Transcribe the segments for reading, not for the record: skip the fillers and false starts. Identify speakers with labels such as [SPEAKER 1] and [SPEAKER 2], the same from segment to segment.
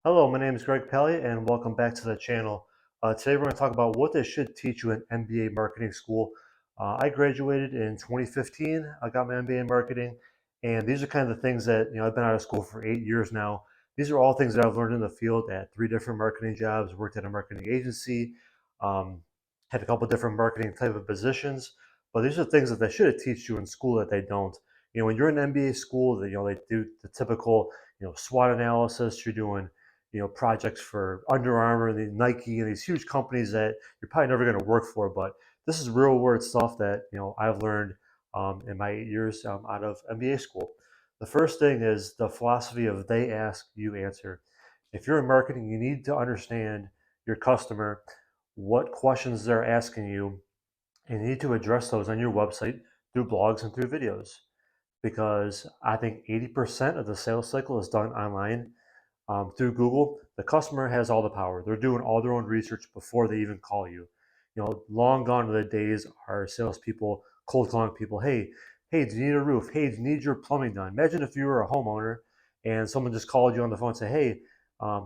[SPEAKER 1] Hello, my name is Greg Pelly, and welcome back to the channel. Today, we're going to talk about what they should teach you in MBA marketing school. I graduated in 2015. I got my MBA in marketing, and these are kind of the things that I've been out of school for 8 years now. These are all things that I've learned in the field at three different marketing jobs. Worked at a marketing agency, um, had a couple different marketing type of positions. But these are things that they should teach you in school that they don't. When you're in MBA school, they do the typical SWOT analysis. You're doing projects for Under Armour and the Nike and these huge companies that you're probably never going to work for. But this is real world stuff that I've learned in my 8 years out of MBA school. The first thing is the philosophy of they ask, you answer. If you're in marketing, you need to understand your customer, what questions they're asking you, and you need to address those on your website through blogs and through videos. Because I think 80% of the sales cycle is done online through Google. The customer has all the power. They're doing all their own research before they even call you. Long gone are the days are salespeople cold calling people. Hey, do you need a roof? Hey, do you need your plumbing done? Imagine if you were a homeowner and someone just called you on the phone and say, hey,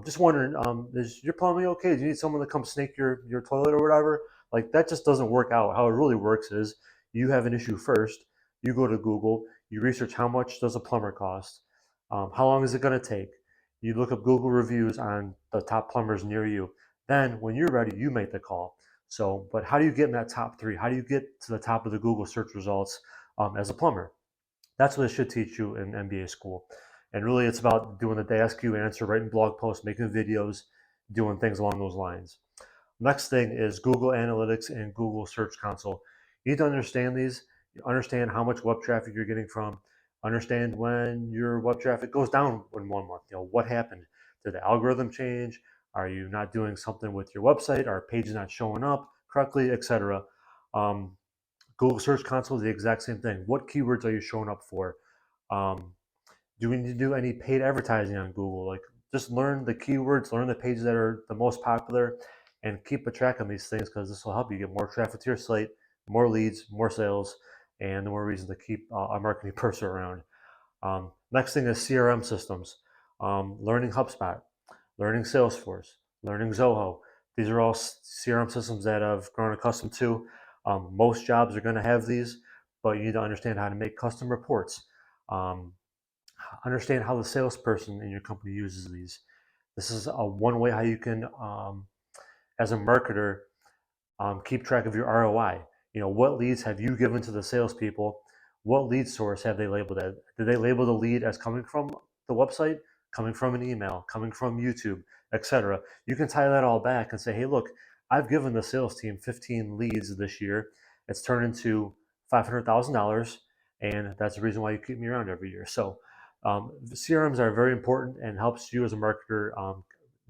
[SPEAKER 1] just wondering, is your plumbing okay? Do you need someone to come snake your toilet or whatever? Like that just doesn't work out. How it really works is you have an issue first. You go to Google. You research how much does a plumber cost. How long is it going to take? You look up Google reviews on the top plumbers near you. Then, when you're ready, you make the call. So, but how do you get in that top three? How do you get to the top of the Google search results as a plumber? That's what it should teach you in MBA school. And really, it's about doing the they ask you answer, writing blog posts, making videos, doing things along those lines. Next thing is Google Analytics and Google Search Console. You need to understand these, understand how much web traffic you're getting from, understand when your web traffic goes down in 1 month. What happened? Did the algorithm change? Are you not doing something with your website? Are pages not showing up correctly, etc.? Um, Google Search Console is the exact same thing. What keywords are you showing up for? Um, do we need to do any paid advertising on Google? Like just learn the keywords, learn the pages that are the most popular, and keep a track on these things because this will help you get more traffic to your site, more leads, more sales, and the more reason to keep a marketing person around. Next thing is CRM systems. Learning HubSpot, learning Salesforce, learning Zoho. These are all CRM systems that I've grown accustomed to. Most jobs are going to have these, but you need to understand how to make custom reports. Um, Understand how the salesperson in your company uses these. This is one way how you can, as a marketer, keep track of your ROI. What leads have you given to the salespeople? What lead source have they labeled as? Did they label the lead as coming from the website, coming from an email, coming from YouTube, etc.? You can tie that all back and say, hey, look, I've given the sales team 15 leads this year. It's turned into $500,000, and that's the reason why you keep me around every year. So CRMs are very important and helps you as a marketer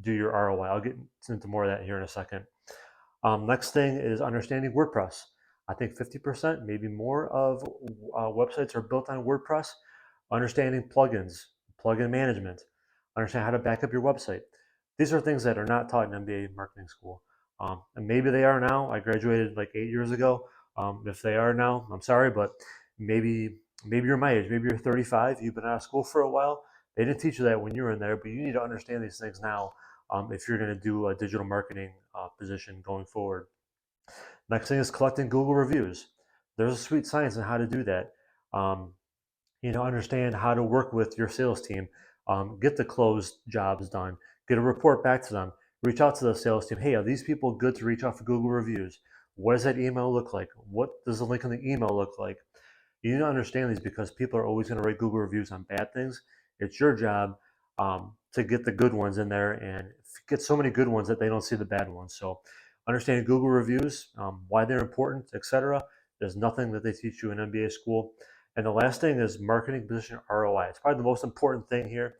[SPEAKER 1] do your ROI. I'll get into more of that here in a second. Next thing is understanding WordPress. I think 50%, maybe more of websites are built on WordPress. Understanding plugins, plugin management, understand how to back up your website. These are things that are not taught in MBA marketing school. And maybe they are now. I graduated like 8 years ago. If they are now, I'm sorry, but maybe you're my age. Maybe you're 35. You've been out of school for a while. They didn't teach you that when you were in there, but you need to understand these things now if you're going to do a digital marketing position going forward. Next thing is collecting Google reviews. There's a sweet science on how to do that. Um, understand how to work with your sales team, get the closed jobs done, get a report back to them, reach out to the sales team. Hey, are these people good to reach out for Google reviews? What does that email look like? What does the link in the email look like? You need to understand these because people are always going to rate Google reviews on bad things. It's your job to get the good ones in there and get so many good ones that they don't see the bad ones. So, understanding Google reviews, why they're important, etc. There's nothing that they teach you in MBA school. And the last thing is marketing position ROI. It's probably the most important thing here.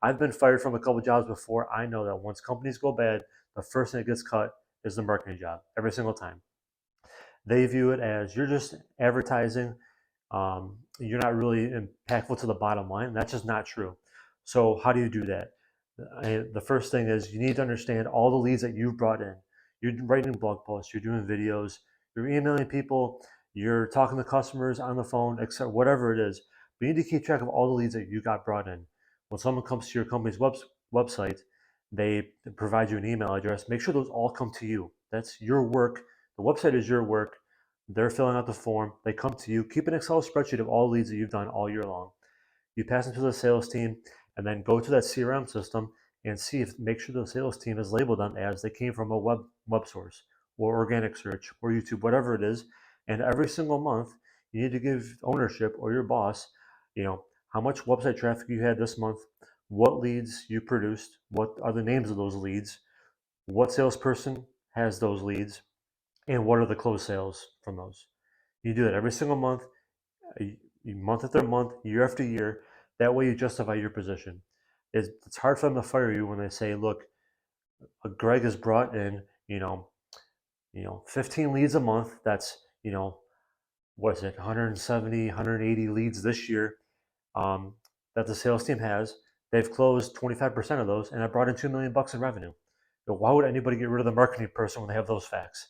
[SPEAKER 1] I've been fired from a couple jobs before. I know that once companies go bad, the first thing that gets cut is the marketing job every single time. They view it as you're just advertising. You're not really impactful to the bottom line. That's just not true. So how do you do that? The first thing is you need to understand all the leads that you've brought in. You're writing blog posts, you're doing videos, you're emailing people, you're talking to customers on the phone, etc. Whatever it is. But you need to keep track of all the leads that you got brought in. When someone comes to your company's website, They provide you an email address. Make sure those all come to you. That's your work. The website is your work. They're filling out the form. They come to you. Keep an Excel spreadsheet of all leads that you've done all year long. You pass them to the sales team, and then go to that CRM system and see if make sure the sales team has labeled them as they came from a web source or organic search or YouTube, whatever it is. And every single month, you need to give ownership or your boss, how much website traffic you had this month, what leads you produced, what are the names of those leads, what salesperson has those leads, and what are the closed sales from those. You do that every single month, month after month, year after year. That way you justify your position. It's hard for them to fire you when they say, look, Greg has brought in, 15 leads a month. That's, what is it, 170, 180 leads this year, um, that the sales team has. They've closed 25% of those, and I brought in $2 million in revenue. Why would anybody get rid of the marketing person when they have those facts?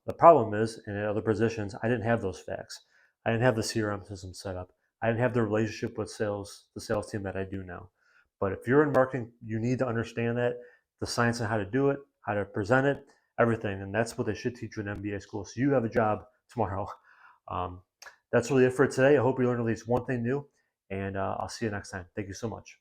[SPEAKER 1] The problem is, in other positions, I didn't have those facts. I didn't have the CRM system set up. I didn't have the relationship with the sales team that I do now. But if you're in marketing, you need to understand that, the science on how to do it, how to present it, everything. And that's what they should teach you in MBA school. So you have a job tomorrow. Um, that's really it for today. I hope you learned at least one thing new, and I'll see you next time. Thank you so much.